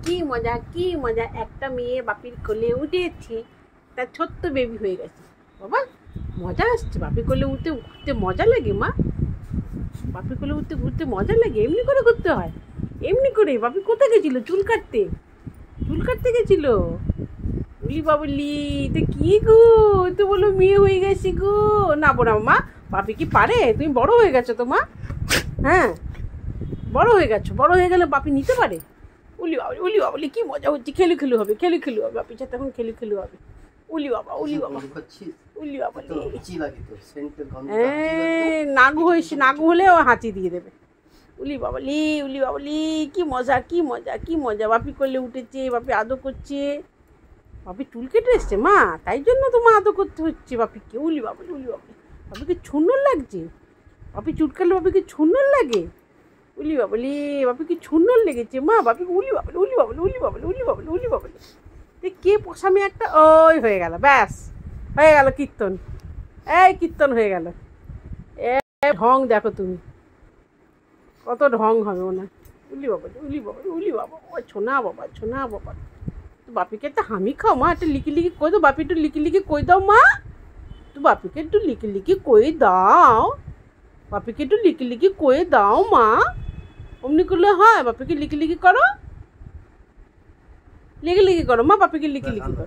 কি মজা একটা মেয়ে বাপির কোলে উঠেছে, তার ছোট্ট বেবি হয়ে গেছে। বাবা মজা আসছে, বাপির কোলে উঠতে ঘুরতে মজা লাগে মা, বাপির কোলে উঠতে ঘুরতে মজা লাগে। এমনি করে ঘুরতে হয়, এমনি করে। বাপি কোথায় গেছিল? চুল কাটতে গেছিল। উলি বাবলি, তো কি গো, তো বলো মেয়ে হয়ে গেছি গো। না বোনা মা, বাপি কি পারে? তুমি বড় হয়ে গেছো তো মা, হ্যাঁ বড় হয়ে গেছো। বড় হয়ে গেলে বাপি নিতে পারে। উলি বাবলি কি মজা হচ্ছে, খেলু হবে বাপির সাথে এখন খেলু হবে। উলি বাবা নাগু হলে ও হাঁচি দিয়ে দেবে। উলি বাবলি কি মজা। বাপি করলে উঠেছে, বাপি আদর করছে। বাপি চুল কেটে এসছে মা, তাই জন্য তো মা আদর করতে হচ্ছে বাপিকে। উলি বাবলি বাপিকে সুন্দর লাগছে। বাপি চুল কাটলে বাপিকে সুন্দর লাগে। উলি বাবলি বাপিকে সুন্দর লেগেছে মা, বাপিকে উলি বাবলি। কে পোষামি একটা ওই হয়ে গেল, ব্যাস হয়ে গেল কীর্তন। কীর্তন হয়ে গেল। ঢং দেখো তুমি, কত ঢং হবে ওনার। উলি বাবা ছোনা বাবা। তো বাপিকে একটা হামি খাও মা, একটা লিকি কই দাও। বাপি একটু লিকি কই দাও মা, তো বাপিকে একটু লিকি কই দাও। বাপিকে একটু লিকি কই দাও মা। অমনি করলে হয়? বাপিকে লিকি করো, লিকি করো মা, বাপিকে লিকি করো।